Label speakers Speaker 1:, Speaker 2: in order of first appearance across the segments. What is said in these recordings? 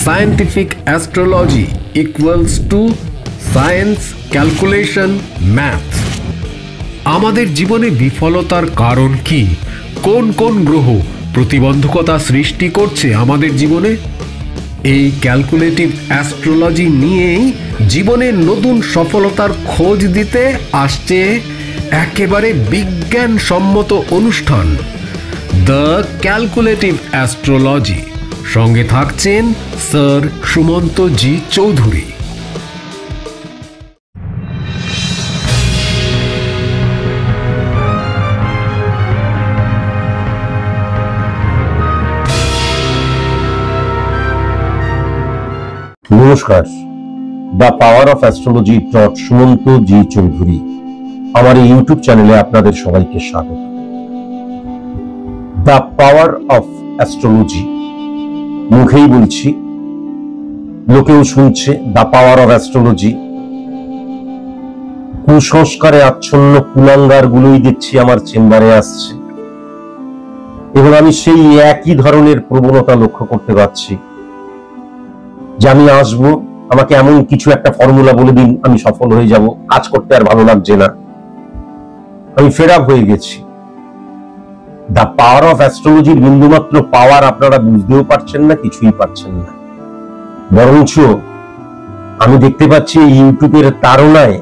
Speaker 1: Scientific astrology equals to science, calculation, math. আমাদের জীবনে বিফলতার কারণ কি? কোন কোন গ্রহ প্রতিবন্ধকতা সৃষ্টি করছে আমাদের জীবনে? এই ক্যালকুলেটিভ অ্যাস্ট্রোলজি নিয়েই জীবনের নতুন সফলতার খোঁজ দিতে আসছে একেবারে বিজ্ঞানসম্মত অনুষ্ঠান দ্য ক্যালকুলেটিভ অ্যাস্ট্রোলজি। সঙ্গে থাকছেন স্যার সুমন্ত জি চৌধুরী।
Speaker 2: নমস্কার, the power of astrology Sumanta ji Chowdhury আমার এই ইউটিউব চ্যানেলে আপনাদের সবাইকে স্বাগত। দ্য পাওয়ার অফ অ্যাস্ট্রোলজি মুখেই বলছি, লোকেও শুনছে দ্য পাওয়ার অফ অ্যাস্ট্রোলজি। কুসংস্কারে আচ্ছন্ন কুলাঙ্গার গুলোই দেখছি আমার চেম্বারে আসছে এবং আমি সেই একই ধরনের প্রবণতা লক্ষ্য করতে পারছি যে আমি আসবো, আমাকে এমন কিছু একটা ফর্মুলা বলে দিন, আমি সফল হয়ে যাব, কাজ করতে আর ভালো লাগছে না, আমি ফেড আপ হয়ে গেছি। দ্য পাওয়ার অফ অ্যাস্ট্রোলজির বিন্দুমাত্র পাওয়ার আপনারা বুঝতেও পারছেন না, কিছুই পারছেন না। বরঞ্চ আমি দেখতে পাচ্ছি এই ইউটিউবের তাড়নায়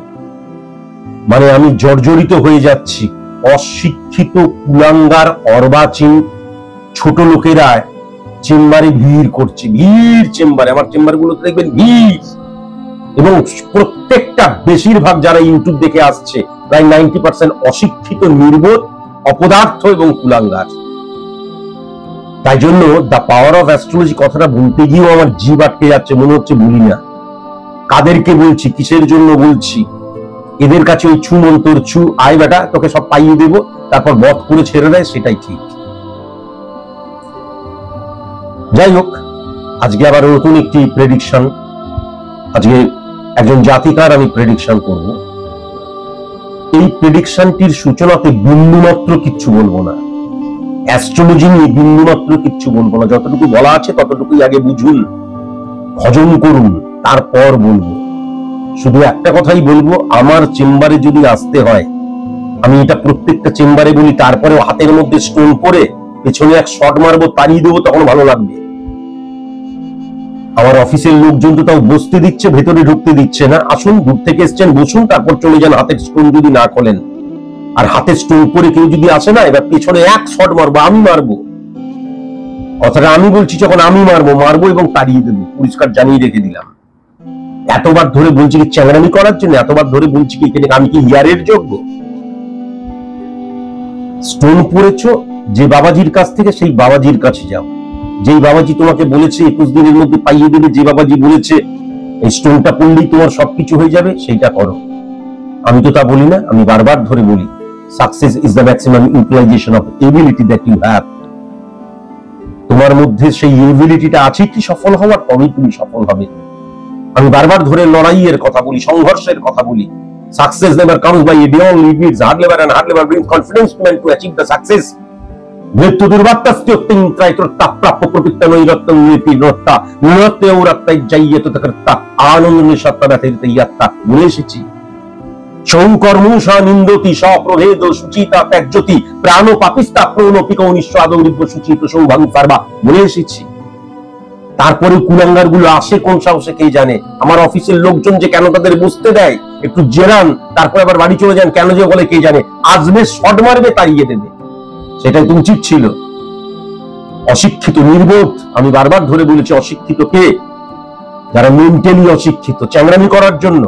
Speaker 2: মানে আমি জর্জরিত হয়ে যাচ্ছি। অশিক্ষিত কুলাঙ্গার অর্বাচীন ছোট লোকেরা চেম্বারে ভিড় করছে, ভিড় চেম্বারে, আমার চেম্বার গুলোতে দেখবেন ভিড়। এবং প্রত্যেকটা বেশিরভাগ যারা ইউটিউব দেখে আসছে প্রায় 90% অশিক্ষিত, নির্বোধ, অপদার্থ এবং কুলাঙ্গার। তাই জন্য দ্য পাওয়ার অফ অ্যাস্ট্রোলজি কথাটা বলতে গিয়েও আমার জিভ আটকে যাচ্ছে, মনে হচ্ছে বলি না। কাদেরকে বলছি, কিসের জন্য বলছি? এদের কাছে ওই ছু মন্তর ছু, আয় বেটা তোকে সব পাইয়ে দেবো, তারপর বধ করে ছেড়ে দেয়, সেটাই ঠিক। যাই হোক, আজকে আবার নতুন একটি প্রেডিকশন, আজকে একজন জাতিকার আমি প্রেডিকশন করব। এই প্রেডিকশনটির সূচনাতে বিন্দুমাত্র কিচ্ছু বলবো না, অ্যাস্ট্রোলজি নিয়ে বিন্দুমাত্র কিচ্ছু বলবো না। যতটুকু বলা আছে ততটুকুই আগে বুঝুন, হজম করুন, তারপর বলবো। শুধু একটা কথাই বলবো, আমার চেম্বারে যদি আসতে হয়, আমি এটা প্রত্যেকটা চেম্বারে বলি, তারপরে হাতের মধ্যে স্টোন পরে পেছনে এক শট মারবো, তাড়িয়ে দেবো, তখন ভালো লাগবে। আমার অফিসের লোকজন তো তাও বসতে দিচ্ছে, ভেতরে ঢুকতে দিচ্ছে না। আসুন, দূর থেকে এসছেন, বসুন, তারপর চলে যান। হাতের স্টোন যদি না খোলেন, আর হাতের স্টোন পরে কেউ যদি আসে না, এবার পেছনে এক শট মারবো, আমি মারবো। কথাটা আমি বলছি, যখন আমি মারবো এবং তাড়িয়ে দেবো, পরিষ্কার জানিয়ে রেখে দিলাম। এতবার ধরে বলছি কি চ্যাংড়ামি করার জন্য? এতবার ধরে বলছি কি এখানে আমি কি হিয়ারের যোগ্য? স্টোন পড়েছো যে বাবাজির কাছ থেকে, সেই বাবাজির কাছে যাও। যেই বাবাজি তোমাকে বলেছে 21 দিনের মধ্যে পাইয়ে দেবে, যে বাবাজি বলেছে এই স্টোনটা পড়লেই তোমার সবকিছু হয়ে যাবে, সেইটা করো। আমি তো তা বলি না, আমি বারবার ধরে বলি success is the maximum utilisation of ability that you have. তোমার মধ্যে সেই এবিলিটিটা আছে কি সফল হওয়ার, তবেই তুমি সফল হবে। আমি বারবার ধরে লড়াইয়ের কথা বলি, সংঘর্ষের কথা বলি। Success never comes by a day only, it needs hard labor, and hard labor brings confidence to man to achieve the success. মৃত্যু দুর্বাত্তাস্তি অত্যন্তরায় ত্রত্তা প্রাপ্য প্রকৃত্তা নৈরত্যং নিরত্তা নিরত্তে ঔরত্তাই যাইয়েত তকর্তা আনন্দ নিঃসত্তা ব্যথিত ইয়াত্তা বলে এসেছি। সৌকর্মুষা নিন্দতি স্বপ্রভেদ সুচিতা ত্যাজ্যতি প্রাণ পাপিস্তা প্রণপিক নিঃস্ব আদৌরিব্য সুচিত সৌভাগ্য পারবা বলে এসেছি। তারপরে কুলাঙ্গার গুলো আসে কোন সাহসে কে জানে। আমার অফিসের লোকজন যে কেন তাদের বুঝতে দেয়, একটু জেরান, তারপরে আবার বাড়ি চলে যান, কেন যে বলে কে জানে। আসবে, শট মারবে, তাড়িয়ে দেবে, সেটাই তো উচিত ছিল। অশিক্ষিত, নির্বোধ, আমি বারবার ধরে বলেছি, অশিক্ষিত কে? যারা মেন্টালি অশিক্ষিত, চ্যাংড়ামি করার জন্য।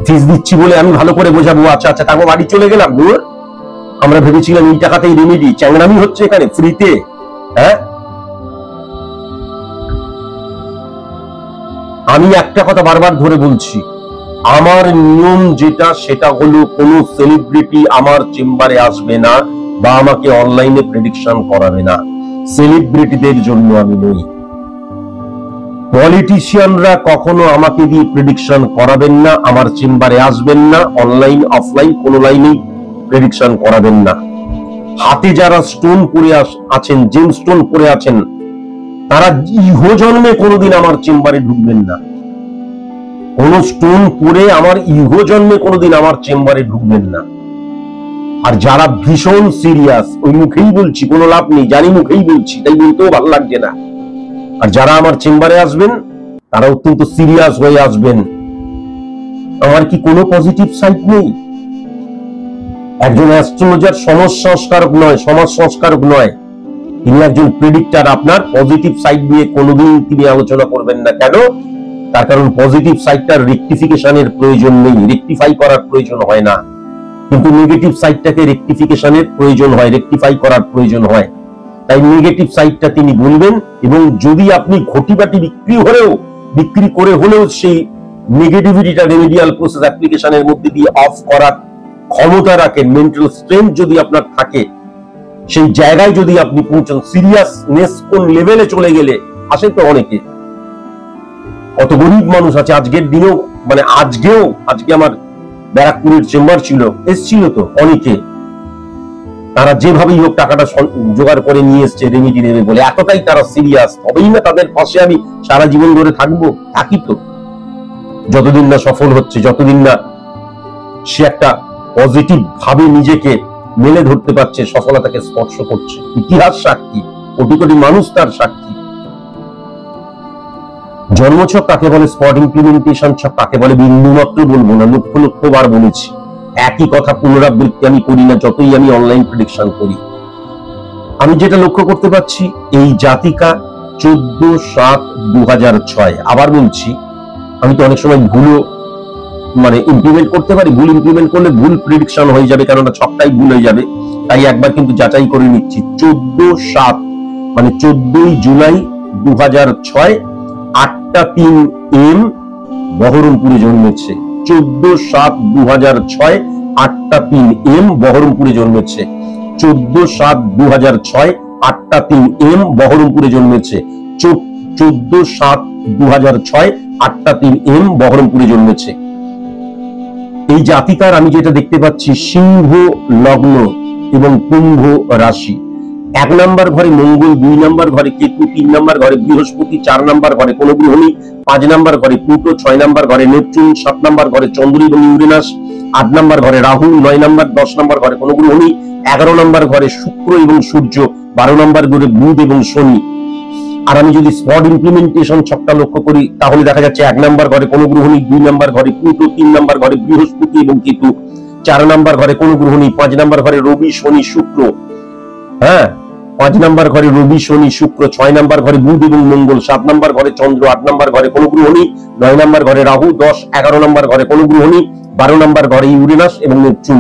Speaker 2: ফিস দিচ্ছি বলে আমি ভালো করে বোঝাবো, আচ্ছা আচ্ছা, তারপর বাড়ি চলে গেলাম। দূর, আমরা ভেবেছিলাম এই টাকাতেই রেমেডি, চ্যাংড়ামি হচ্ছে এখানে ফ্রিতে। হ্যাঁ, আমি একটা কথা বারবার ধরে বলছি, আমার নিয়ম যেটা সেটা হলো কোনো সেলিব্রিটি আমার চেম্বারে আসবে না বা আমাকে অনলাইনে প্রেডিকশন করাবে না। সেলিব্রিটিদের জন্য আমি নই। পলিটিশিয়ানরা কখনো আমাকে দিয়ে প্রেডিকশন করাবেন না, আমার চেম্বারে আসবেন না, অনলাইন অফলাইন কোনো লাইনেই প্রেডিকশন করাবেন না। হাতে যারা স্টোন পরে আছেন, জেম স্টোন পরে আছেন, তারা ইহো জন্মে কোনোদিন আমার চেম্বারে ঢুকবেন না। কোন স্টোন পরে আমার ইহো জন্মে কোনোদিন আমার চেম্বারে ঢুকবেন না। আর যারা ভীষণ সিরিয়াস, ওই মুখেই বলছি, কোনো লাভ নেই, জানি মুখেই বলছি, তাই বলতেও ভালো লাগছে না। আর যারা আমার চেম্বারে আসবেন তারা অত্যন্ত সিরিয়াস হয়ে আসবেন। আমার কি কোনো পজিটিভ সাইড নেই? একজন অ্যাস্ট্রোলজার সমাজ সংস্কারক নয়, সমাজ সংস্কারক নয়, তিনি একজন প্রেডিক্টর। আপনার পজিটিভ সাইড নিয়ে কোনোদিন তিনি আলোচনা করবেন না। কেন? তার কারণ পজিটিভ সাইডটার রেকটিফিকেশনের প্রয়োজন নেই, রেকটিফাই করার প্রয়োজন হয় না। কিন্তু নেগেটিভ সাইডটাকে রেকটিফিকেশনের প্রয়োজন হয়, রেকটিফাই করার প্রয়োজন হয়। তাই নেগেটিভ সাইডটা তিনি বলবেন, এবং যদি আপনি ঘটিবাটি বিক্রি করে হলেও সেই নেগেটিভিটিটা রেমেডিয়াল প্রসেস অ্যাপ্লিকেশনের মধ্যে দিয়ে অফ করার ক্ষমতা রাখেন, মেন্টাল স্ট্রেংথ যদি আপনার থাকে, সেই জায়গায় যদি আপনি পৌঁছান, সিরিয়াসনেস কোন লেভেলে চলে গেলে আসে তো অনেকে। কত গরিব মানুষ আছে আজকের দিনেও, মানে আজকে আমার ব্যারাকপুরের চেম্বার ছিল, এসছিল তো অনেকে, তারা যেভাবেই হোক টাকাটা জোগাড় করে নিয়ে এসছে রেমিডি নেবে বলে, এতটাই তারা সিরিয়াস। তবেই না তাদের পাশে আমি সারা জীবন ধরে থাকি তো, যতদিন না সফল হচ্ছে, যতদিন না সে একটা পজিটিভ ভাবে নিজেকে মেলে ধরতে পারছে, সফলতাকে স্পর্শ করছে। ইতিহাস সাক্ষী, কোটি কোটি মানুষ তার সাক্ষী। জন্মছক কাকে বলে, স্পট ইমপ্লিমেন্টেশন ছক কাকে বলে, বিন্দুমাত্র বলবো না, লক্ষ লক্ষ বার বলেছি। একই কথা পুনরাবৃত্তি আমি করি না, যতই আমি অনলাইন প্রেডিকশন করি। আমি যেটা লক্ষ্য করতে পারছি, এই জাতিকা 14/7/2006, আবার বলছি, আমি তো অনেক সময় ভুলও ইমপ্লিমেন্ট করতে পারি, ভুল ইমপ্লিমেন্ট করলে ভুল প্রেডিকশন হয়ে যাবে, কেননা ছকটাই ভুল হয়ে যাবে। তাই একবার কিন্তু যাচাই করে নিচ্ছি। 14/7 14 জুলাই 2006, 8টা 3 AM বহরমপুরে জন্মেছে। 14/7/2006, 8টা 3 AM বহরমপুরে জন্মেছে। 14/7/2006, 8টা 3 AM বহরমপুরে জন্মেছে। 14/7/2006, 8টা 3 AM বহরমপুরে জন্মেছে। এই জাতিকার আমি যেটা দেখতে পাচ্ছি, সিংহ লগ্ন এবং কুম্ভ রাশি। 1 নম্বর ঘরে মঙ্গল, 2 নম্বর ঘরে কেতু, 3 নম্বর ঘরে বৃহস্পতি, 4 নম্বর ঘরে কোন গ্রহ নেই, 5 নম্বর ঘরে প্লুটো, 6 নম্বর ঘরে নেপচুন, 7 নম্বর ঘরে চন্দ্র এবং ইউরেনাস, 8 নম্বর ঘরে রাহু, 9 নম্বর 10 নম্বর ঘরে কোন গ্রহ নেই, 11 নম্বর ঘরে শুক্র এবং সূর্য, 12 নম্বর ঘরে বুধ এবং শনি। আর আমি যদি স্পট ইমপ্লিমেন্টেশন ছকটা লক্ষ্য করি, তাহলে দেখা যাচ্ছে 1 নম্বর ঘরে কোন গ্রহ নেই, 2 নম্বর ঘরে প্লুটো, 3 নম্বর ঘরে বৃহস্পতি এবং কেতু, 4 নম্বর ঘরে কোন গ্রহ নেই, 5 নম্বর ঘরে রবি, শনি, শুক্র, 5 নম্বর ঘরে রবি, শনি, শুক্র, 6 নম্বর ঘরে বুধ এবং মঙ্গল, 7 নম্বর ঘরে চন্দ্র, 8 নম্বর ঘরে কোন গ্রহ নেই, 9 নম্বর ঘরে রাহু, 10, 11 নম্বর ঘরে কোন গ্রহ নেই, 12 নম্বর ঘরে ইউরেনাস এবং নেপচুন।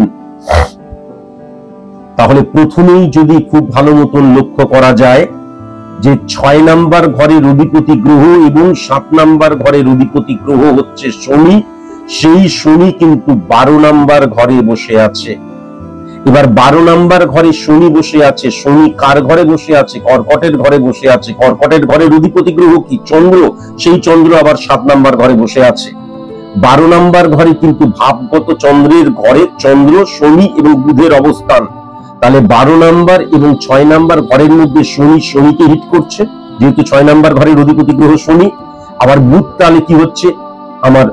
Speaker 2: তাহলে প্রথমেই যদি খুব ভালো মতন লক্ষ্য করা যায় যে 6 নম্বর ঘরে রবিপতি গ্রহ এবং 7 নম্বর ঘরে রবিপতি গ্রহ হচ্ছে শনি, সেই শনি কিন্তু 12 নম্বর ঘরে বসে আছে। এবার 12 নম্বর ঘরে শনি বসে আছে, শনি কার ঘরে বসে আছে? কর্কটের ঘরে বসে আছে। কর্কটের ঘরে অধিপতি গ্রহ কি? চন্দ্র, সেই চন্দ্র আবার 7 নম্বর ঘরে বসে আছে। 12 নম্বর ঘরে কিন্তু ভাবগত চন্দ্রের ঘরে চন্দ্র, শনি এবং বুধের অবস্থান। তাহলে 12 নম্বর এবং 6 নম্বর ঘরের মধ্যে শনিকে হিট করছে, যেহেতু 6 নম্বর ঘরের অধিপতি গ্রহ শনি। আবার বুধ তাহলে কি হচ্ছে, আমার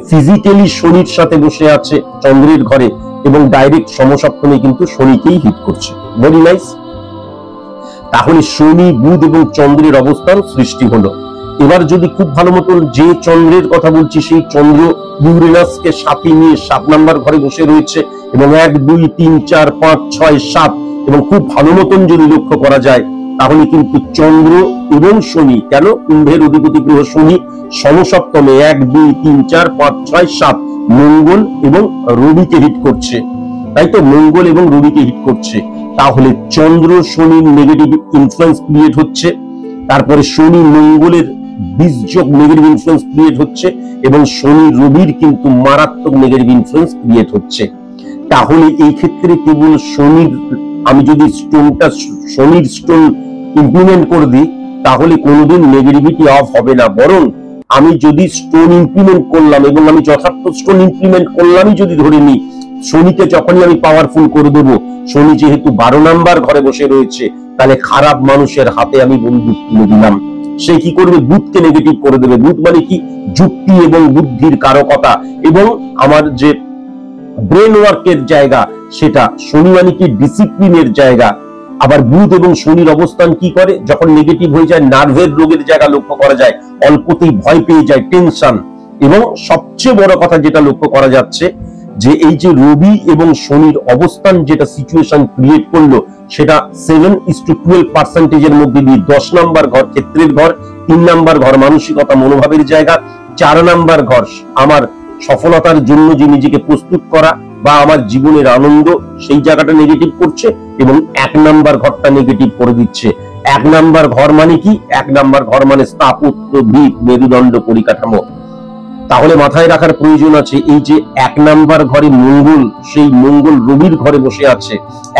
Speaker 2: ফিজিক্যালি শনির সাথে বসে আছে চন্দ্রের ঘরে এবং ডাইরেক্ট সমসপ্তমে কিন্তু শনিকেই হিট করছে। Very nice. তাহলে শনি, বুধ এবং চন্দ্রের অবস্থান সৃষ্টি হলো। এবার যদি খুব ভালো মতন যে চন্দ্রের কথা বলছি, সেই চন্দ্র ইউরেনাসকে সাথে নিয়ে 7 নম্বর ঘরে বসে রয়েছে এবং 1, 2, 3, 4, 5, 6, 7 এবং খুব ভালো মতন যদি লক্ষ্য করা যায়, তাহলে কিন্তু চন্দ্র এবং শনি, কেন কুম্ভের অধিপতি গ্রহ শনি সমসপ্তমে 1, 2, 3, 4, 5, 6, 7 মঙ্গল এবং রবিকে হিট করছে। তাই তো, মঙ্গল এবং রবিকে হিট করছে। তাহলে চন্দ্র শনির নেগেটিভ ইনফ্লুয়েন্স ক্রিয়েট হচ্ছে, তারপরে শনি মঙ্গলের বীজযোগ নেগেটিভ ইনফ্লুয়েন্স ক্রিয়েট হচ্ছে এবং শনি রবির কিন্তু মারাত্মক নেগেটিভ ইনফ্লুয়েন্স ক্রিয়েট হচ্ছে। তাহলে এই ক্ষেত্রে কেবল শনির, আমি যদি শনির স্টোন ইমপ্লিমেন্ট করে দিই, তাহলে কোনোদিন নেগেটিভিটি অফ হবে না। বরং আমি যদি স্টোন ইমপ্লিমেন্ট করলাম এবং আমি যথার্থ স্টোন ইমপ্লিমেন্ট করলামই যদি ধরে নিই, শনিকে যখনই আমি পাওয়ারফুল করে দেবো, শনি যেহেতু 12 নাম্বার ঘরে বসে রয়েছে, তাহলে খারাপ মানুষের হাতে আমি বন্দুক তুলে দিলাম। সে কি করবে? বুধকে নেগেটিভ করে দেবে। বুধ মানে কি? যুক্তি এবং বুদ্ধির কারকতা এবং আমার যে ব্রেন ওয়ার্কের জায়গা, সেটা। শনি মানে কি? ডিসিপ্লিনের জায়গা। আবার বুধ এবং শনির অবস্থান কি করে? যখন নেগেটিভ হয়ে যায়, নার্ভের রোগের জায়গা লক্ষ্য করা যায়, অল্পতেই ভয় পেয়ে যায়, টেনশন। এবং সবচেয়ে বড় কথা যেটা লক্ষ্য করা যাচ্ছে, যে এই যে রবি এবং শনির অবস্থান যেটা সিচুয়েশন ক্রিয়েট করলো, সেটা 7:12% মধ্যে দিয়ে 10 নাম্বার ঘর ক্ষেত্রের ঘর, 3 নাম্বার ঘর মানসিকতা মনোভাবের জায়গা, 4 নাম্বার ঘর আমার সফলতার জন্য যে নিজেকে প্রস্তুত করা বা আমার জীবনের আনন্দ, সেই জায়গাটা নেগেটিভ করছে, এবং 1 নাম্বার ঘরটা নেগেটিভ করে দিচ্ছে। 1 নাম্বার ঘর মানে কি? 1 নাম্বার ঘর মানে স্থাপত্য, ভিত, মেরুদণ্ড, পরিকাঠামো। তাহলে মাথায় রাখার প্রয়োজন আছে, এই যে 1 নাম্বার ঘরে মঙ্গল, সেই মঙ্গল রবির ঘরে বসে আছে।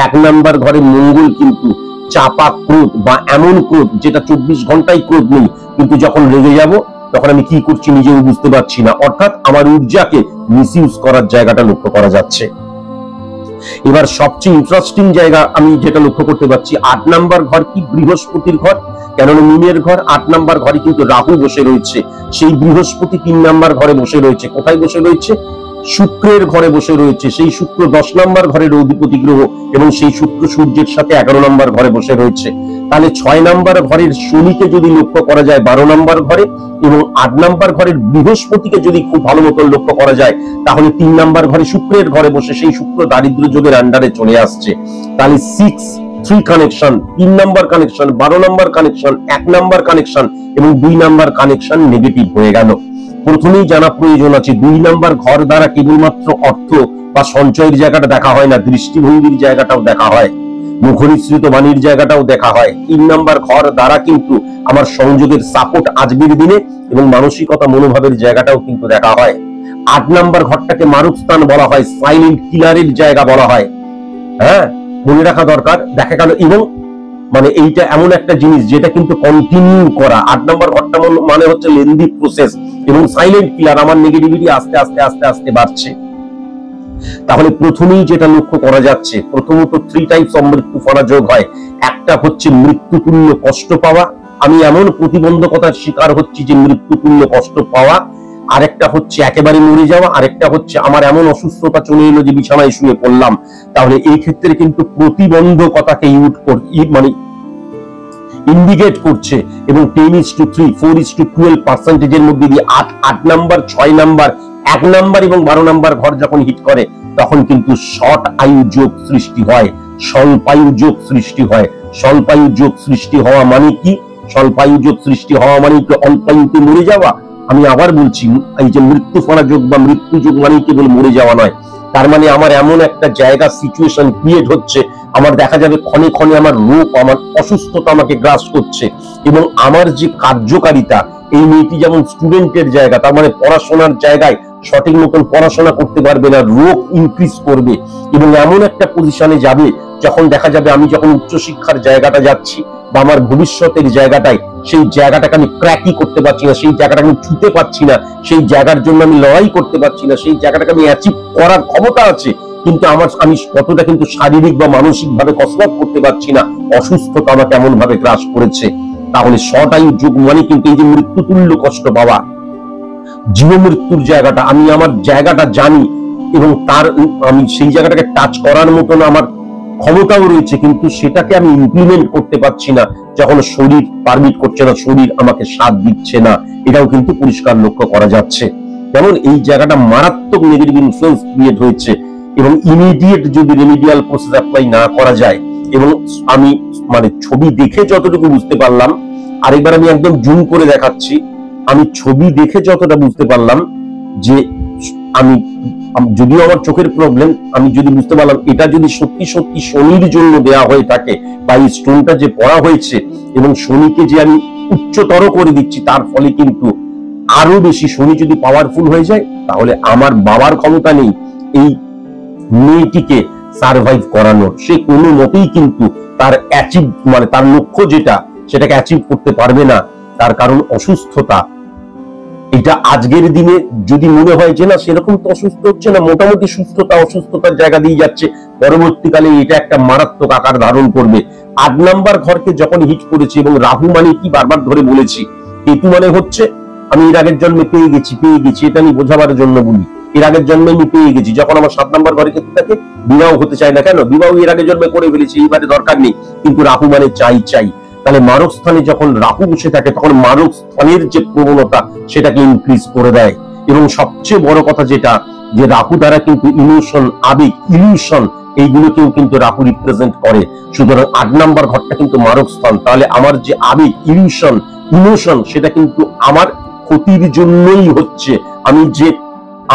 Speaker 2: 1 নাম্বার ঘরে মঙ্গল কিন্তু চাপা ক্রোধ বা এমন ক্রোধ যেটা 24 ঘন্টায় ক্রোধ নেই, কিন্তু যখন রেগে যাব তখন আমি কি করছি নিজেও বুঝতে পারছি না। অর্থাৎ আমার ঊর্জাকে মিসইউজ করার জায়গাটা লক্ষ্য করা যাচ্ছে। এবার সবচেয়ে ইন্টারেস্টিং জায়গা আমি যেটা লক্ষ্য করতে পারছি, 8 নাম্বার ঘর কি? বৃহস্পতির ঘর। কেননা মিনের ঘর 8 নাম্বার ঘরে কিন্তু রাহু বসে রয়েছে। সেই বৃহস্পতি 3 নাম্বার ঘরে বসে রয়েছে। কোথায় বসে রয়েছে? শুক্রের ঘরে বসে রয়েছে। সেই শুক্র 10 নাম্বার ঘরের অধিপতি গ্রহ, এবং সেই শুক্র সূর্যের সাথে 11 নাম্বার ঘরে বসে রয়েছে। তাহলে 6 নাম্বার ঘরের শনিকে যদি লক্ষ্য করা যায় 12 নাম্বার ঘরে, এবং 8 নাম্বার ঘরের বৃহস্পতিকে যদি খুব ভালো মতো লক্ষ্য করা যায়, তাহলে 3 নাম্বার ঘরে শুক্রের ঘরে বসে সেই শুক্র দারিদ্র যোগের আন্ডারে চলে আসছে। তাহলে 6-3 connection, 3 number connection, 12 number connection, 1 number connection এবং 2 নাম্বার কানেকশন নেগেটিভ হয়ে গেল। প্রথমেই জানা প্রয়োজন আছে, 2 নাম্বার ঘর দ্বারা কেবলমাত্র অর্থ বা সঞ্চয়ের জায়গাটা দেখা হয় না, দৃষ্টিভঙ্গির জায়গাটাও দেখা হয়, মুখনিসৃত বাণীর জায়গাটাও দেখা হয়। 3 নাম্বার ঘর দ্বারা কিন্তু আমার সংযোগের সাপোর্ট আজকের দিনে এবং মানসিকতা মনোভাবের জায়গাটাও কিন্তু দেখা হয়। 8 নাম্বার ঘরটাকে মারুক স্থান বলা হয়, সাইলেন্ট কিলারের জায়গা বলা হয়। হ্যাঁ, মনে রাখা দরকার। দেখা গেল, এবং মানে এইটা এমন একটা জিনিস যেটা কিন্তু কন্টিনিউ করা। 8 নাম্বার ঘরটা মানে হচ্ছে লেন্দি প্রসেস, এবং সাইলেন্ট কিলার, আমার নেগেটিভিটি আস্তে আস্তে আস্তে আস্তে বাড়ছে। তাহলে প্রথমেই যেটা লক্ষ্য করা যাচ্ছে, প্রথমত 3 টাইপস অফ মৃত্যু ফলা যোগ হয়। একটা হচ্ছে মৃত্যুতুল্য কষ্ট পাওয়া, আমি এমন প্রতিবন্ধকতার শিকার হচ্ছি যে মৃত্যুতুল্য কষ্ট পাওয়া। আরেকটা হচ্ছে একেবারে মরে যাওয়া। আরেকটা হচ্ছে আমার এমন অসুস্থতা চলে এলো যে বিছানায় শুয়ে পড়লাম। তাহলে এই ক্ষেত্রে কিন্তু প্রতিবন্ধকতাকে মানে ইন্ডিকেট করছে, এবং 10:3, 4:12% মধ্যে দিয়ে 8 নাম্বার, 6 নাম্বার, 1 নাম্বার এবং 12 নাম্বার ঘর যখন হিট করে, তখন কিন্তু শর্ট আয়ু যোগ সৃষ্টি হয়, স্বল্পায়ু যোগ সৃষ্টি হয়। স্বল্পায়ু যোগ সৃষ্টি হওয়া মানে কি? স্বল্পায়ু যোগ সৃষ্টি হওয়া মানে কি অল্পায়ুতে মরে যাওয়া? আমি আবার বলছি, এই যে মৃত্যু ফলা যোগ বা মৃত্যু যোগ মানে কেবল মরে যাওয়া নয়। তার মানে আমার এমন একটা জায়গা সিচুয়েশন ক্রিয়েট হচ্ছে, আমার দেখা যাবে ক্ষণে ক্ষণে আমার রোগ, আমার অসুস্থতা আমাকে গ্রাস করছে, এবং আমার যে কার্যকারিতা, এই মেয়েটি যেমন স্টুডেন্টের জায়গা, তার মানে পড়াশোনার জায়গায় সঠিক মতন পড়াশোনা করতে পারবে না, রোগ ইনক্রিজ করবে, এবং এমন একটা পজিশনে যাবে যখন দেখা যাবে আমি যখন উচ্চশিক্ষার জায়গাটা যাচ্ছি বা আমার ভবিষ্যতের জায়গাটায়, সেই জায়গাটাকে আমি ক্র্যাকই করতে পারছি না, সেই জায়গাটাকে আমি ছুতে পারছি না, সেই জায়গার জন্য আমি লড়াই করতে পারছি না, সেই জায়গাটাকে আমি অ্যাচিভ করার ক্ষমতা আছে, কিন্তু আমি কতটা কিন্তু শারীরিক বা মানসিক ভাবে কসরত করতে পারছি না, অসুস্থতা আমাকে এমন ভাবে গ্রাস করেছে। তাহলে শর্ট আয়ু যোগ মানে কিন্তু এই যে মৃত্যুতুল্য কষ্ট পাওয়া, জীব মৃত্যুর জায়গাটা, আমি আমার জায়গাটা জানি এবং আমি সেই জায়গাটাকে টাচ করার মতন আমার ক্ষমতাও রয়েছে, কিন্তু সেটাকে আমি ইমপ্লিমেন্ট করতে পারছি না, যখন শরীর পারমিট করছে না, শরীর আমাকে সাথ দিচ্ছে না, এটাও কিন্তু পরিষ্কার লক্ষ্য করা যাচ্ছে। যেমন এই জায়গাটা মারাত্মক নেগেটিভ ইনফ্লুয়েন্স ক্রিয়েট হয়েছে, এবং ইমিডিয়েট যদি রেমিডিয়াল প্রসেস অ্যাপ্লাই না করা যায়, এবং আমি মানে ছবি দেখে যতটুকু বুঝতে পারলাম, আরেকবার আমি একদম জুম করে দেখাচ্ছি, আমি ছবি দেখে যতটা বুঝতে পারলাম যে আমি যদিও আমার চোখের প্রবলেম, আমি যদি বুঝতে পারলাম এটা যদি সত্যি সত্যি শনির জন্য দেয়া হয়ে থাকে, বা এই স্টোনটা যে পড়া হয়েছে এবং শনিকে যে আমি উচ্চতর করে দিচ্ছি, তার ফলে কিন্তু আরো বেশি শনি যদি পাওয়ারফুল হয়ে যায়, তাহলে আমার বাবার ক্ষমতা নেই এই মেয়েটিকে সার্ভাইভ করানোর। সে কোনো মতেই কিন্তু তার অ্যাচিভ মানে তার লক্ষ্য যেটা, সেটাকে অ্যাচিভ করতে পারবে না, তার কারণ অসুস্থতা। এটা আজকের দিনে যদি মনে হয় যে না সেরকম তো অসুস্থ হচ্ছে না, মোটামুটি সুস্থতা অসুস্থতার জায়গা দিয়ে যাচ্ছে, পরবর্তীকালে এটা একটা মারাত্মক আকার ধারণ করবে। 8 নাম্বার ঘরকে যখন হিট করেছে, এবং রাহু মানে কি বারবার ধরে বলেছি, কেতু মানে হচ্ছে আমি এর আগের জন্মে পেয়ে গেছি, এটা আমি বোঝাবার জন্য বলি, এর আগের জন্মে আমি পেয়ে গেছি। যখন আমার 7 নাম্বার ঘরে কেতু থাকে, বিবাহ হতে চায় না, কেন? বিবাহ এর আগের জন্মে করে ফেলেছি, এইবারে দরকার নেই, কিন্তু রাহু মানে চাই। তাহলে মারক স্থানে যখন রাহু বসে থাকে, তখন মারক স্থানের যে প্রবণতা সেটাকে ইনক্রিজ করে দেয়। এবং সবচেয়ে বড় কথা যেটা, যে রাহু দ্বারা কিন্তু ইমোশন, আবেগ, ইলিউশন, এইগুলোকেও কিন্তু রাহু রিপ্রেজেন্ট করে। সুতরাং 8 নাম্বার ঘরটা কিন্তু মারক স্থান। তাহলে আমার যে আবেগ, ইলিউশন, ইমোশন, সেটা কিন্তু আমার ক্ষতির জন্যই হচ্ছে। আমি যে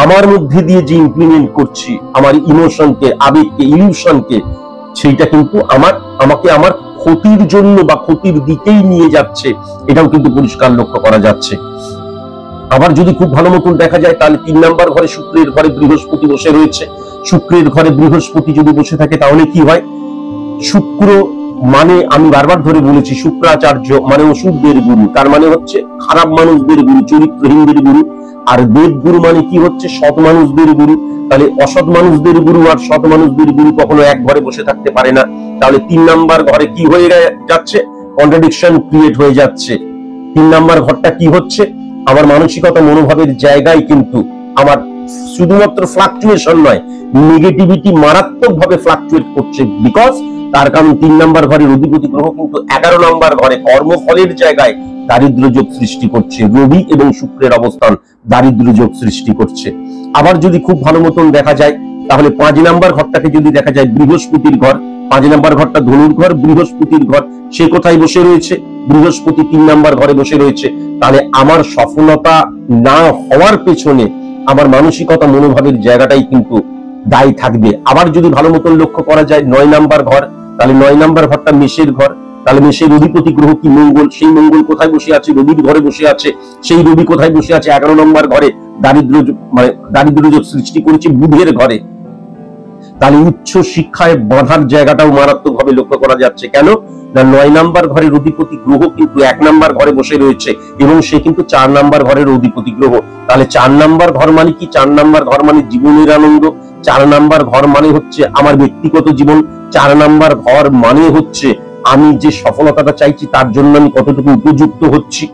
Speaker 2: আমার মধ্যে দিয়ে যে ইমপ্লিমেন্ট করছি আমার ইমোশনকে, আবেগকে, ইলিউশনকে, সেইটা কিন্তু আমাকে আমার ক্ষতির জন্য বা ক্ষতির দিকেই নিয়ে যাচ্ছে, এটাও কিন্তু পরিষ্কার লক্ষ্য করা যাচ্ছে। আবার যদি খুব ভালো মতন দেখা যায়, তাহলে 3 নাম্বার ঘরে শুক্রের ঘরে বৃহস্পতি বসে রয়েছে। শুক্রের ঘরে বৃহস্পতি যদি বসে থাকে, তাহলে কি হয়? শুক্র মানে আমি বারবার ধরে বলেছি, শুক্রাচার্য মানে অসুরদের গুরু, তার মানে হচ্ছে খারাপ মানুষদের গুরু, চরিত্রহীনদের গুরু। আর দেবগুরু মানে কি হচ্ছে? সৎ মানুষদের গুরু। তাহলে অসৎ মানুষদের গুরু আর সৎ মানুষদের গুরু কখনো এক ঘরে বসে থাকতে পারে না। তাহলে 3 নাম্বার ঘরে কি হয়ে যাচ্ছে? কন্ট্রাডিকশন ক্রিয়েট হয়ে যাচ্ছে। 3 নাম্বার ঘরটা কি হচ্ছে? আমার মানসিকতা, মনোভাবের জায়গায় কিন্তু আমার শুধুমাত্র ফ্লাকচুয়েশন নয়, নেগেটিভিটি মারাত্মক ভাবে ফ্লাকচুয়েট করছে। বিকজ তার কারণ 3 নাম্বার ঘরের অধিপতি গ্রহ কিন্তু 11 নাম্বার ঘরে কর্মফলের জায়গায় দারিদ্র যোগ সৃষ্টি করছে। রবি এবং শুক্রের অবস্থান দারিদ্র যোগ সৃষ্টি করছে। আবার যদি খুব ভালো মতন দেখা যায়, তাহলে 5 নাম্বার ঘরটাকে যদি দেখা যায়, বৃহস্পতির ঘর, 5 নাম্বার ঘরটা ধনুর ঘর, বৃহস্পতির ঘর, সে কোথায় বসে রয়েছে? বৃহস্পতি 3 নাম্বার ঘরে বসে রয়েছে। তাহলে আমার সফলতা না হওয়ার পেছনে আমার মানসিকতা, মনোভাবের জায়গাটাই কিন্তু দায়ী থাকবে। আবার যদি ভালো মতন লক্ষ্য করা যায় 9 নাম্বার ঘর, তাহলে 9 নাম্বার ঘরটা মেষের ঘর। তাহলে মেষের অধিপতি গ্রহ কি? মঙ্গল। সেই মঙ্গল কোথায় বসে আছে? রবির ঘরে বসে আছে। সেই রবি কোথায় বসে আছে? 11 নম্বর ঘরে, দারিদ্র যোগ সৃষ্টি করেছে বুধের ঘরে। তাহলে উচ্চ শিক্ষায় বাঁধার জায়গাটাও মারাত্মক ভাবে লক্ষ্য করা যাচ্ছে। কেন না? 9 নাম্বার ঘরের অধিপতি গ্রহ কিন্তু 1 নাম্বার ঘরে বসে রয়েছে, এবং সে কিন্তু 4 নাম্বার ঘরের অধিপতি গ্রহ। তাহলে 4 নাম্বার ঘর মানে কি? 4 নাম্বার ঘর মানে জীবনের আনন্দ। 4 নাম্বার ঘর মানে হচ্ছে আমার ব্যক্তিগত জীবন। 4 নাম্বার ঘর মানে হচ্ছে আমি যে সফলতাটা চাইছি তার জন্য আমি কতটুকু উপযুক্ত হচ্ছি।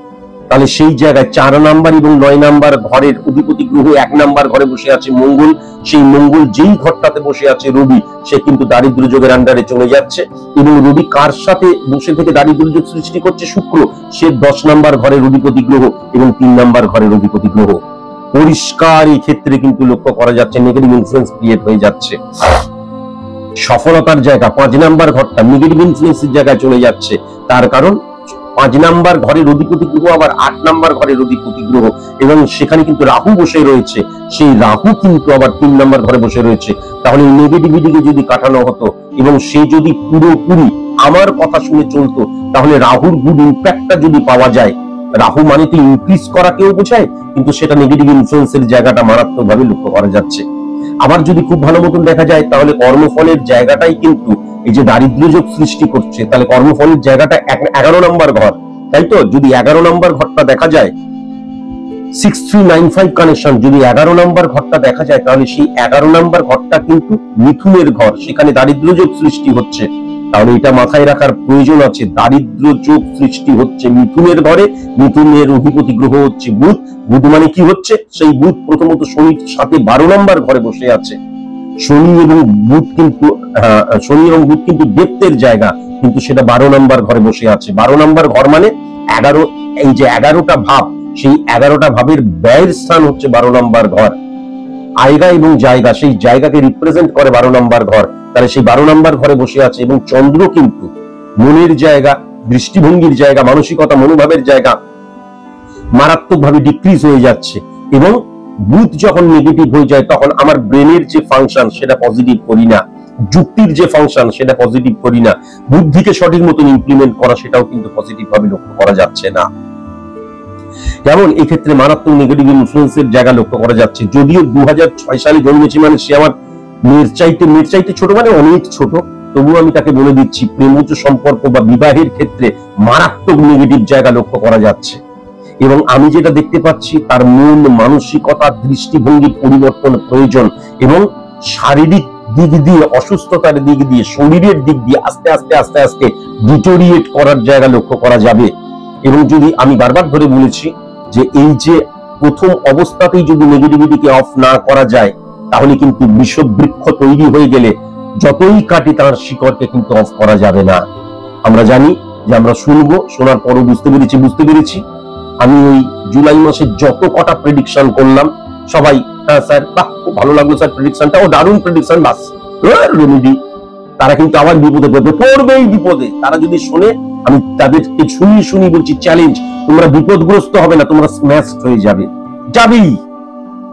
Speaker 2: তাহলে সেই জায়গায় 4 নাম্বার এবং 9 নাম্বার ঘরের অধিপতি গ্রহ 1 নাম্বার ঘরে বসে আছে মঙ্গল। সেই মঙ্গল যেই ঘরটাতে বসে আছে রবি, সে কিন্তু দারিদ্র যোগের আন্ডারে চলে যাচ্ছে। এবং রবি কার সাথে বসে থেকে দারিদ্র যোগ সৃষ্টি করছে? শুক্র। সে 10 নাম্বার ঘরের অধিপতি গ্রহ এবং 3 নাম্বার ঘরের অধিপতি গ্রহ। পরিষ্কার এই ক্ষেত্রে কিন্তু লক্ষ্য করা যাচ্ছে নেগেটিভ ইনফ্লুয়েন্স ক্রিয়েট হয়ে যাচ্ছে। সফলতার জায়গা 5 নাম্বার ঘরটা নেগেটিভ ইনফ্লুয়েন্সের জায়গায় চলে যাচ্ছে। তার কারণ 5 নাম্বার ঘরের অধিপতি গ্রহ আবার 8 নাম্বার ঘরের অধিপতি গ্রহ, এবং সেখানে কিন্তু রাহু বসে রয়েছে। সেই রাহু কিন্তু আবার 3 নাম্বার ঘরে বসে রয়েছে। তাহলে নেগেটিভিটিকে যদি কাটানো হতো এবং সে যদি পুরোপুরি আমার কথা শুনে চলতো, তাহলে রাহুর গুড ইম্প্যাক্টটা যদি পাওয়া যায়, রাহু মানে তো ইনক্রিজ করা কেউ বোঝায়, কিন্তু সেটা নেগেটিভ ইনফ্লুয়েন্সের জায়গাটা মারাত্মক ভাবে লক্ষ্য করা যাচ্ছে। আবার যদি খুব ভালো মতন দেখা যায়, তাহলে কর্মফলের জায়গাটাই কিন্তু এই যে দারিদ্র যোগ সৃষ্টি করছে। তাহলে কর্মফলের জায়গাটা 11 নম্বর ঘর, তাই তো? যদি 11 নম্বর ঘরটা দেখা যায়, 6395 কানেকশন, যদি 11 নম্বর ঘরটা দেখা যায়, তাহলে সেই 11 নম্বর ঘরটা কিন্তু মিথুনের ঘর, সেখানে দারিদ্র যোগ সৃষ্টি হচ্ছে। তাহলে এটা মাথায় রাখার প্রয়োজন আছে, দারিদ্র যোগ সৃষ্টি হচ্ছে মিথুনের ঘরে। মিথুনের অধিপতি গ্রহ হচ্ছে বুধ। বুধ মানে কি হচ্ছে? সেই বুধ প্রথমত শনির সাথে 12 নম্বর ঘরে বসে আছে। শনি এবং বুধ কিন্তু দেবত্বের জায়গা, কিন্তু সেটা 12 নম্বর ঘরে বসে আছে। 12 নম্বর ঘর মানে 11, এই যে 11টা ভাব, সেই 11টা ভাবের ব্যয়ের স্থান হচ্ছে 12 নম্বর ঘর। আয়গা এবং জায়গা, সেই জায়গাকে রিপ্রেজেন্ট করে 12 নম্বর ঘর। তাহলে সেই 12 নম্বর ঘরে বসে আছে। এবং চন্দ্র কিন্তু মনের জায়গা, দৃষ্টিভঙ্গির জায়গা, মানসিকতা, মনোভাবের জায়গা মারাত্মক ভাবে ডিক্রিজ হয়ে যাচ্ছে। এবং বুধ যখন নেগেটিভ হয়ে যায়, তখন আমার ব্রেনের যে ফাংশন সেটা পজিটিভ করি না, যুক্তির যে ফাংশন সেটা পজিটিভ করি না, বুদ্ধিকে সঠিক মতন ইমপ্লিমেন্ট করা সেটাও কিন্তু পজিটিভ ভাবে লক্ষ্য করা যাচ্ছে না। যেমন এই ক্ষেত্রে মারাত্মক নেগেটিভ ইনফ্লুয়েন্সের জায়গা লক্ষ্য করা যাচ্ছে। যদিও 2006 সালে জন্মেছি, মানে সে আমার মেয়ের চাইতে ছোট, মানে অনেক ছোট, তবুও আমি তাকে বলে দিচ্ছি, প্রেমজ সম্পর্ক বা বিবাহের ক্ষেত্রে মারাত্মক নেগেটিভ জায়গা লক্ষ্য করা যাচ্ছে। এবং আমি যেটা দেখতে পাচ্ছি তার মন মানসিকতা দৃষ্টিভঙ্গি পরিবর্তন প্রয়োজন, এবং শারীরিক দিক দিয়ে অসুস্থতার দিক দিয়ে শরীরের দিক দিয়ে আস্তে আস্তে আস্তে আস্তে ডিটোরিয়েট করার জায়গা লক্ষ্য করা যাবে। এবং যদি আমি বারবার ধরে বলেছি যে এই যে প্রথম অবস্থাতেই যদি নেগেটিভিটিকে অফ না করা যায়, তাহলে কিন্তু বিষবৃক্ষ তৈরি হয়ে গেলে যতই কাটি তার শিকড়কে কিন্তু অফ করা যাবে না। আমরা জানি যে আমরা শুনবো, শোনার পরও বুঝতে পেরেছি আমি ওই জুলাই মাসে যত কটা প্রেডিকশন করলাম সবাই হ্যাঁ স্যার বাহ খুব ভালো লাগলো স্যার প্রেডিকশনটা, ও দারুণ প্রেডিকশন, বাস রেমেডি। তারা কিন্তু আবার বিপদে পড়বেই বিপদে। তারা যদি শোনে, আমি তাদেরকে শুনি বলছি চ্যালেঞ্জ, তোমরা বিপদগ্রস্ত হবে না, তোমরা স্ম্যাশড হয়ে যাবেই।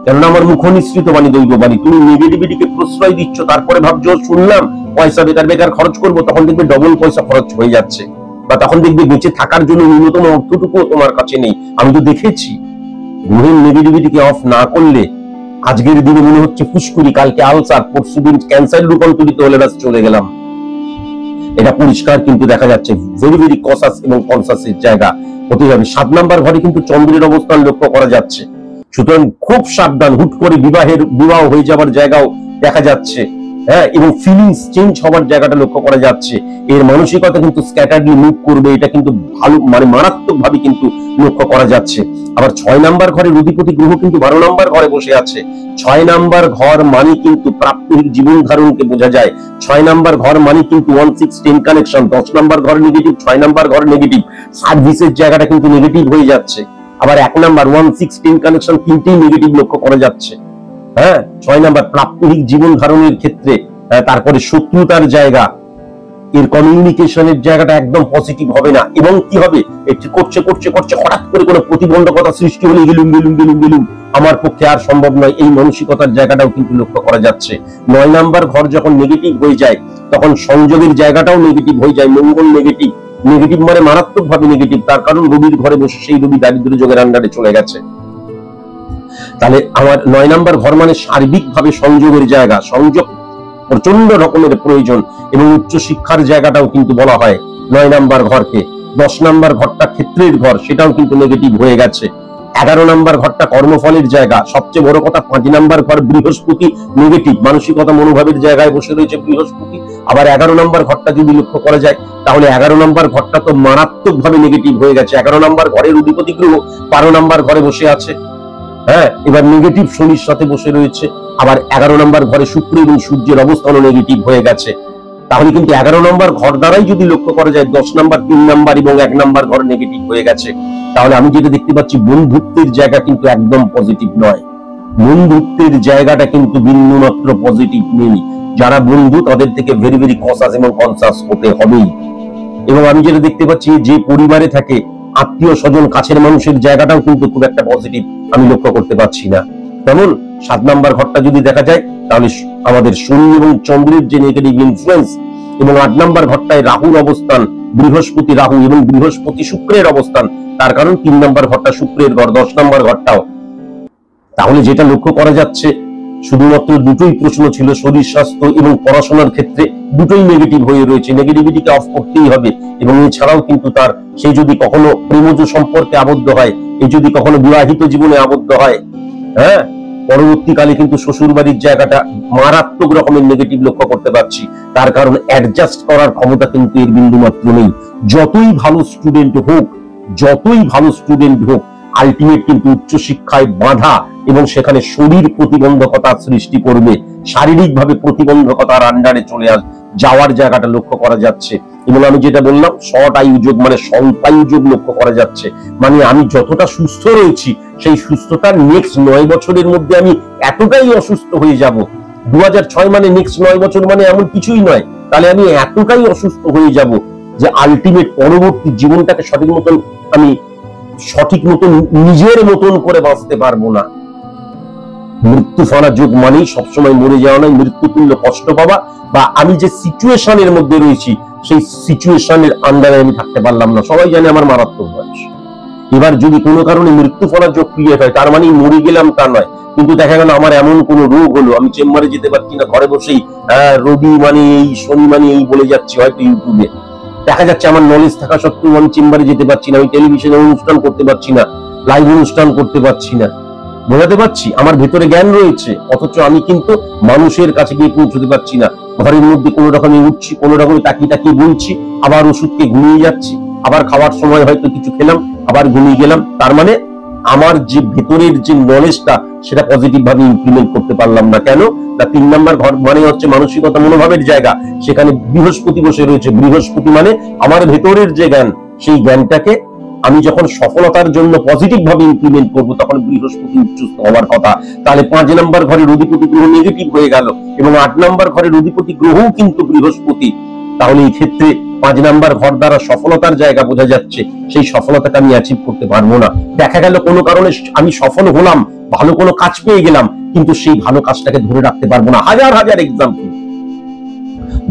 Speaker 2: কেননা আমার মুখ নিঃসৃত বাণী দৈব বাণী। তুমি নেগেটিভিটিকে প্রশ্রয় দিচ্ছ, তারপরে ভাবছো শুনলাম পয়সা বেকার খরচ করবো, তখন দেখবে ডবল পয়সা খরচ হয়ে যাচ্ছে, বা তখন দেখবে বেঁচে থাকার জন্য ন্যূনতম অর্থটুকু তোমার কাছে নেই। আমি তো দেখেছি গ্রহের নেগেটিভিটিকে অফ না করলে আজকের দিনে মনে হচ্ছে ফুসকুড়ি, কালকে আলসার, পরশুদিন ক্যান্সার রূপান্তরিত হলে ব্যাস চলে গেলাম। এটা পরিষ্কার কিন্তু দেখা যাচ্ছে। ভেরি কসাস এবং কনসাসের জায়গা হতে যাবে। 7 নাম্বার ঘরে কিন্তু চন্দ্রের অবস্থান লক্ষ্য করা যাচ্ছে, সুতরাং খুব সাবধান। হুট করে বিবাহ হয়ে যাবার জায়গাও দেখা যাচ্ছে, হ্যাঁ, এবং ফিলিংস চেঞ্জ হওয়ার জায়গাটা লক্ষ্য করা যাচ্ছে। এর মানসিকতা কিন্তু স্ক্যাটারলি মুভ করবে, এটা কিন্তু ভালো মারাত্মক ভাবে কিন্তু লক্ষ্য করা যাচ্ছে। আবার 6 নাম্বার ঘরে অধিপতি গ্রহ কিন্তু 12 নাম্বার ঘরে বসে আছে। 6 নাম্বার ঘর মানে কিন্তু প্রাপ্তিক জীবন ধারণকে বোঝা যায়। 6 নাম্বার ঘর মানে কিন্তু 1-6-10 কানেকশন। 10 নাম্বার ঘর নেগেটিভ, 6 নাম্বার ঘর নেগেটিভ, সার্ভিসের জায়গাটা কিন্তু নেগেটিভ হয়ে যাচ্ছে। আবার 1 নাম্বার 1-6-10 কানেকশন তিনটেই নেগেটিভ লক্ষ্য করা যাচ্ছে। হ্যাঁ, 6 নাম্বার প্রাপ্তিক জীবন ধারণের ক্ষেত্রে, তারপরে শত্রুতার জায়গা, এর কমিউনিকেশনের জায়গাটা একদম পজিটিভ হবে না। এবং কি হবে, একটু করছে হঠাৎ করে কোনো প্রতিবন্ধকতা সৃষ্টি হলে গেলুম আমার পক্ষে আর সম্ভব নয়, এই মানসিকতার জায়গাটাও কিন্তু লক্ষ্য করা যাচ্ছে। 9 নাম্বার ঘর যখন নেগেটিভ হয়ে যায়, তখন সংযোগের জায়গাটাও নেগেটিভ হয়ে যায়। মঙ্গল নেগেটিভ মানে মারাত্মক ভাবে নেগেটিভ, তার কারণ রবির ঘরে বসে সেই রবি দারিদ্র যোগের আন্ডারে চলে গেছে। তাহলে আমার 9 নাম্বার ঘর মানে সার্বিক ভাবে সংযোগের জায়গা, সংযোগ প্রচন্ড রকমের প্রয়োজন, এবং উচ্চ শিক্ষার জায়গাটাও কিন্তু বলা হয় 9 নাম্বার ঘরকে। 10 নাম্বার ঘরটা ক্ষেত্রের ঘর, সেটাও কিন্তু নেগেটিভ হয়ে গেছে। 11 নাম্বার ঘরটা কর্মফলের জায়গা। সবচেয়ে বড় কথা 5 নাম্বার ঘর বৃহস্পতি নেগেটিভ, মানসিকতা মনোভাবের জায়গায় বসে রয়েছে বৃহস্পতি। আবার 11 নাম্বার ঘরটা যদি লক্ষ্য করা যায়, তাহলে 11 নাম্বার ঘরটা তো মারাত্মক ভাবে নেগেটিভ হয়ে গেছে। 11 নাম্বার ঘরের অধিপতি গ্রহ 12 নাম্বার ঘরে বসে আছে, হ্যাঁ, এবার নেগেটিভ শনির সাথে বসে রয়েছে। আবার 11 নাম্বার ঘরে শুক্র এবং সূর্যের অবস্থানও নেগেটিভ হয়ে গেছে। তাহলে কিন্তু 11 নাম্বার ঘর দ্বারাই যদি লক্ষ্য করা যায় 10 নাম্বার, 3 নাম্বার এবং 1 নাম্বার ঘর নেগেটিভ হয়ে গেছে। তাহলে আমি যেটা দেখতে পাচ্ছি, বন্ধুত্বের জায়গা কিন্তু একদম পজিটিভ নয়। বন্ধুত্বের জায়গাটা কিন্তু বিন্দুমাত্র পজিটিভ নেই। যারা বন্ধু তাদের থেকে ভেরি কসাস এবং কনসাস হতে হবেই। এবং আমি যেটা দেখতে পাচ্ছি, যে পরিবারে থাকে আত্মীয় স্বজন কাছের মানুষের জায়গাটাও কিন্তু খুব একটা পজিটিভ আমি লক্ষ্য করতে পারছি না। তেমন 7 নাম্বার ঘরটা যদি দেখা যায়, তাহলে আমাদের শনি এবং চন্দ্রের যে নেগেটিভ ইনফ্লুয়েন্স, এবং 8 নাম্বার ঘরটায় রাহুর অবস্থান, বৃহস্পতি রাহু এবং বৃহস্পতি শুক্রের অবস্থান, তার কারণ 3 নাম্বার ঘরটা শুক্রের ঘর, 10 নাম্বার ঘরটাও। তাহলে যেটা লক্ষ্য করা যাচ্ছে, শুধুমাত্র দুটোই প্রশ্ন ছিল, শরীর স্বাস্থ্য এবং পড়াশোনার ক্ষেত্রে দুটোই নেগেটিভ হয়ে রয়েছে। নেগেটিভিটিকে অফ করতেই হবে। এবং এছাড়াও কিন্তু তার, সে যদি কখনো প্রেমজ সম্পর্কে আবদ্ধ হয়, এই যদি কখনো বিবাহিত জীবনে আবদ্ধ হয়, হ্যাঁ, পরবর্তীকালে কিন্তু শ্বশুর বাড়ির জায়গাটা মারাত্মক রকমের নেগেটিভ লক্ষ্য করতে পারছি। তার কারণ অ্যাডজাস্ট করার ক্ষমতা কিন্তু এর বিন্দু মাত্র নেই। যতই ভালো স্টুডেন্ট হোক, আলটিমেট কিন্তু উচ্চশিক্ষায় বাধা এবং সেখানে শরীর প্রতিবন্ধকতা সৃষ্টি করবে, শারীরিকভাবে প্রতিবন্ধকতার আন্ডারে চলে যাওয়ার জায়গাটা লক্ষ্য করা যাচ্ছে। এবং আমি যেটা বললাম, শর্ট আয়ু যোগ মানে স্বল্পায়ু যোগ লক্ষ্য করা যাচ্ছে। মানে আমি যতটা সুস্থ রয়েছি, সেই সুস্থতার নেক্সট 9 বছরের মধ্যে আমি এতটাই অসুস্থ হয়ে যাব। 2006 মানে নেক্সট 9 বছর মানে এমন কিছুই নয়। তাহলে আমি এতটাই অসুস্থ হয়ে যাব যে আলটিমেট পরবর্তী জীবনটাকে সঠিক মতন নিজের মতন করে বাঁচতে পারবো না। মৃত্যু ফানা যোগ মানেই সবসময় মরে যাওয়া নয়, মৃত্যুতুল্য কষ্ট পাওয়া, বা আমি যে সিচুয়েশনের মধ্যে রয়েছি সেই সিচুয়েশনের আন্ডারে আমি থাকতে পারলাম না। সবাই জানে আমার মারাত্মক বয়স। এবার যদি কোনো কারণে মৃত্যু ফানা যোগ ক্রিয়েট হয়, তার মানে মরে গেলাম তা নয়, কিন্তু দেখা গেল আমার এমন কোন রোগ হলো, আমি চেম্বারে যেতে পারছি না, ঘরে বসেই রবি মানে এই, শনি মানে এই বলে যাচ্ছি, হয়তো ইউটিউবে দেখা যাচ্ছে। আমার নলেজ থাকা সত্ত্বেও আমি চেম্বারে যেতে পারছি না, আমি টেলিভিশনে অনুষ্ঠান করতে পারছি না, লাইভ অনুষ্ঠান করতে পারছি না। বোঝাতে পারছি? আমার ভেতরে জ্ঞান রয়েছে, অথচ আমি কিন্তু মানুষের কাছে গিয়ে পৌঁছতে পারছি না। ঘরের মধ্যে কোনো রকমে উঠছি, কোনো রকমে তাকিয়ে তাকিয়ে বলছি, আবার ওষুধকে ঘুমিয়ে যাচ্ছি, আবার খাওয়ার সময় হয়তো কিছু খেলাম, আবার ঘুমিয়ে গেলাম। তার মানে আমার যে ভেতরের যে নলেজটা, সেটা পজিটিভ ভাবে ইমপ্লিমেন্ট করতে পারলাম না। কেন না, 3 নম্বর ঘর মানে হচ্ছে মানসিকতা, মনোভাবের জায়গা। সেখানে বৃহস্পতি বসে রয়েছে। বৃহস্পতি মানে আমার ভেতরের যে জ্ঞান, সেই জ্ঞানটাকে আমি যখন সফলতার জন্য পজিটিভ ভাবে ইমপ্লিমেন্ট করবো, তখন বৃহস্পতি উচ্চস্থ হওয়ার কথা। তাহলে 5 নম্বর ঘরের অধিপতি গ্রহ নেগেটিভ হয়ে গেল, এবং 8 নম্বর ঘরের অধিপতি গ্রহও কিন্তু বৃহস্পতি। তাহলে এই ক্ষেত্রে 5 নম্বর ঘর দ্বারা সফলতার জায়গা বোঝা যাচ্ছে, সেই সফলতাকে আমি অ্যাচিভ করতে পারবো না। দেখা গেল কোনো কারণে আমি সফল হলাম, ভালো কোনো কাজ পেয়ে গেলাম, কিন্তু সেই ভালো কাজটাকে ধরে রাখতে পারবো না। হাজার হাজার এক্সাম্পল।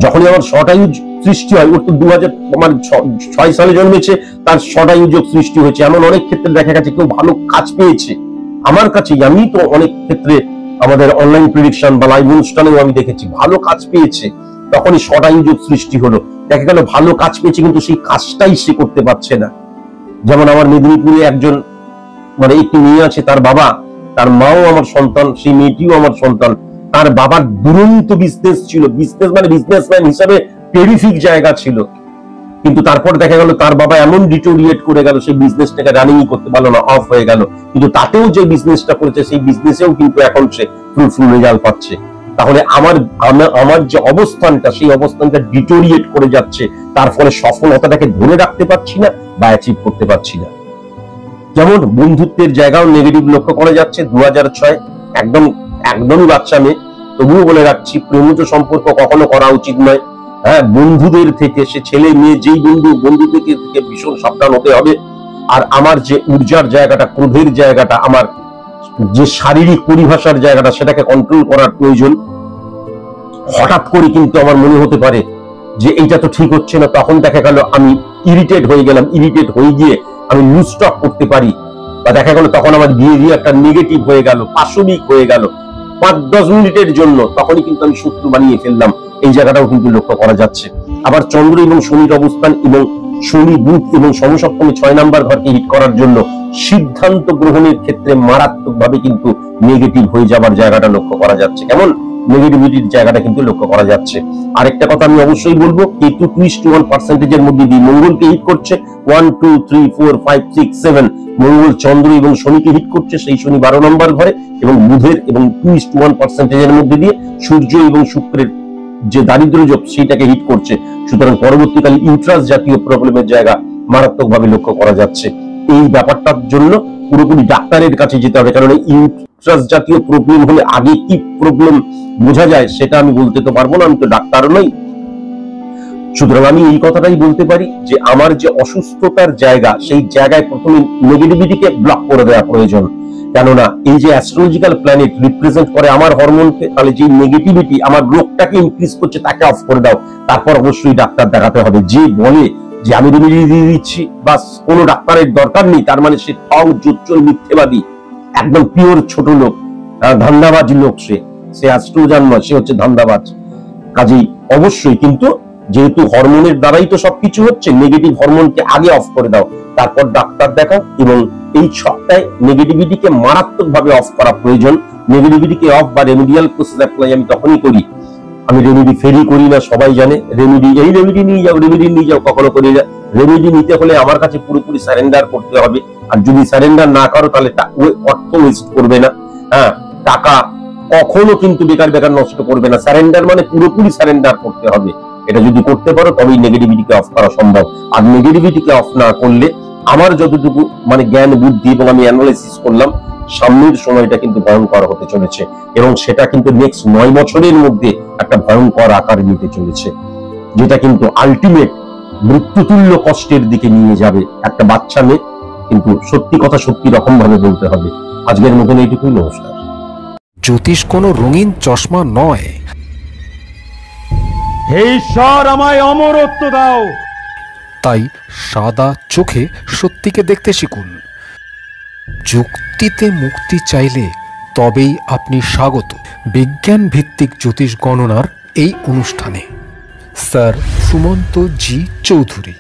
Speaker 2: যখনই আমার শর্টায়ু সৃষ্টি হয়, ওর তো 2006 সালে জন্মেছে, তার শর্টায়ু যোগ সৃষ্টি হয়েছে। এমন অনেক ক্ষেত্রে দেখা গেছে কেউ ভালো কাজ পেয়েছে আমার কাছে। আমি তো অনেক ক্ষেত্রে আমাদের অনলাইন প্রেডিকশন বা লাইভ অনুষ্ঠানেও আমি দেখেছি, ভালো কাজ পেয়েছে, তখনই শর্টায়ু যোগ সৃষ্টি হলো। দেখা গেল ভালো কাজ পেয়েছে, কিন্তু সেই কাজটাই সে করতে পারছে না। যেমন আমার মেদিনীপুরে একজন একটি মেয়ে আছে, তার বাবা, তার মাও আমার সন্তান, সেই মেয়েটিও আমার সন্তান। তার বাবার দুরন্ত বিজনেস ছিল, বিজনেসম্যান হিসাবে টেরিফিক জায়গা ছিল, কিন্তু তারপর দেখা গেল তার বাবা এমন ডিটোরিয়েট করে গেল, সেই বিজনেসটাকে রানিংই করতে পারলো না, অফ হয়ে গেল। কিন্তু তাতেও যে বিজনেসটা করেছে, সেই বিজনেসেও কিন্তু এখন সে ফ্রুটফুল রেজাল্ট পাচ্ছে। তাহলে আমার যে অবস্থানটা, সেই অবস্থানটা ডিটোরিয়েট করে যাচ্ছে, তার ফলে সফলতাটাকে ধরে রাখতে পারছি না বা অ্যাচিভ করতে পারছি না। যেমন বন্ধুত্বের জায়গাও নেগেটিভ লক্ষ্য করা যাচ্ছে। 2006 একদমই বাচ্চা মেয়ে, তবুও বলে রাখছি, প্রেমজ সম্পর্ক কখনো করা উচিত নয়। হ্যাঁ, বন্ধুদের থেকে, সে ছেলে মেয়ে যেই বন্ধু থেকে ভীষণ সাবধান হতে হবে। আর আমার যে ঊর্জার জায়গাটা, ক্রোধের জায়গাটা, আমার যে শারীরিক পরিভাষার জায়গাটা, সেটাকে কন্ট্রোল করার প্রয়োজন। হঠাৎ করে কিন্তু আমার মনে হতে পারে যে এইটা তো ঠিক হচ্ছে না, তখন দেখা গেল আমি ইরিটেট হয়ে গেলাম। ইরিটেট হয়ে গিয়ে আমি লুজ টক করতে পারি, বা দেখা গেল তখন আমার বিহেভিয়ারটা নেগেটিভ হয়ে গেল, পাশবিক হয়ে গেল 5-10 মিনিটের জন্য, তখনই কিন্তু আমি শত্রু বানিয়ে ফেললাম। এই জায়গাটাও কিন্তু লক্ষ্য করা যাচ্ছে। আবার চন্দ্র এবং শনির অবস্থান, এবং শনি, বুধ এবং সমসপ্তমী 6 নম্বর ঘরকে হিট করার জন্য সিদ্ধান্ত গ্রহণের ক্ষেত্রে মারাত্মকভাবে কিন্তু নেগেটিভ হয়ে যাবার জায়গাটা লক্ষ্য করা যাচ্ছে। কেমন নেগেটিভিটির জায়গাটা কিন্তু লক্ষ্য করা যাচ্ছে। আরেকটা কথা আমি অবশ্যই বলবো, কেতু 2:1% এর মধ্যে দিয়ে মঙ্গলকে হিট করছে। 1 2 3 4 5 6 7 মঙ্গল চন্দ্র এবং শনিকে হিট করছে, সেই শনি 12 নম্বর ঘরে, এবং বুধের এবং 2:1% এর মধ্যে দিয়ে সূর্য এবং শুক্রের যে দারিদ্র যোগ, সেটাকে হিট করছে। সুতরাং পরবর্তীকালে ইউট্রাস জাতীয় প্রবলেমের জায়গা মারাত্মকভাবে লক্ষ্য করা যাচ্ছে। এই ব্যাপারটার জন্য পুরোপুরি ডাক্তারের কাছে যেতে হবে, কারণ ইউট্রাস জাতীয় প্রবলেম হলে আগে কি প্রবলেম বোঝা যায় সেটা আমি বলতে তো পারবো না, আমি তো ডাক্তার নই। সুতরাং আমি এই কথাটাই বলতে পারি যে আমার যে অসুস্থতার জায়গা, সেই জায়গায় প্রথমে নেগেটিভিটিকে ব্লক করে দেওয়া প্রয়োজন। কেননা এই যে অ্যাস্ট্রোলজিক্যাল প্ল্যানেট রিপ্রেজেন্ট করে আমার হরমোনকে, তাহলে যে নেগেটিভিটি আমার রোগটাকে ইনক্রিজ করছে, তাকে অফ করে দাও। তারপর অবশ্যই ডাক্তার দেখাতে হবে। যে বলে যে আমি রেমেডি দিয়ে দিচ্ছি, বাস কোনো ডাক্তারের দরকার নেই, তার মানে সে ঠগ, জোচ্চোর, মিথ্যেবাদী, একদম পিওর ছোট লোক, ধান্দাবাজ লোক। সে অ্যাস্ট্রোলজার নয়, সে হচ্ছে ধান্দাবাজ। কাজেই অবশ্যই কিন্তু যেহেতু হরমোনের দ্বারাই তো সবকিছু হচ্ছে, নেগেটিভ হরমোনকে আগে অফ করে দাও, তারপর ডাক্তার দেখাও। এবং এই সপ্তাহে নেগেটিভিটিকে মারাত্মকভাবে অফ করা প্রয়োজন। নেগেটিভিটিকে অফ বা রেমেডিয়াল প্রসেস অ্যাপ্লাই আমি তখনই করি, আমি রেমেডি ফেরি করি না। সবাই জানে রেমেডি, এই রেমেডি নিয়ে যাও, রেমেডি নিয়ে যাও, কখনো করি না। রেমেডি নিতে হলে আমার কাছে পুরোপুরি সারেন্ডার করতে হবে। আর যদি সারেন্ডার না করো, তাহলে ওই অর্থ ওয়েস্ট করবে না। হ্যাঁ, টাকা কখনো কিন্তু বেকার নষ্ট করবে না। সারেন্ডার মানে পুরোপুরি সারেন্ডার করতে হবে। এটা যদি করতে পারো, তবেই নেগেটিভিটিকে অফ করা সম্ভব। আর নেগেটিভিটিকে অফ না করলে, আমার যতটুকু জ্ঞান বুদ্ধি এবং আমি অ্যানালাইসিস করলাম, সামনের সময়টা কিন্তু ভয়ঙ্কর হতে চলেছে, এবং সেটা কিন্তু নেক্সট 9 বছরের মধ্যে একটা ভয়ঙ্কর আকার নিতে চলেছে, যেটা কিন্তু আলটিমেট মৃত্যুতুল্য কষ্টের দিকে নিয়ে যাবে একটা বাচ্চা মেয়ে। কিন্তু সত্যি কথা সত্যি রকম ভাবে বলতে হবে। আজকের মতন এইটুকুই, নমস্কার।
Speaker 1: জ্যোতিষ কোনো রঙিন চশমা নয়।
Speaker 3: হে ঈশ্বর, আমায় অমরত্ব দাও।
Speaker 1: তাই সাদা চোখে সত্যিকে দেখতে শিখুন। যুক্তিতে মুক্তি চাইলে তবেই আপনি স্বাগত বিজ্ঞান ভিত্তিক জ্যোতিষ গণনার এই অনুষ্ঠানে। স্যার সুমন্ত জি চৌধুরী।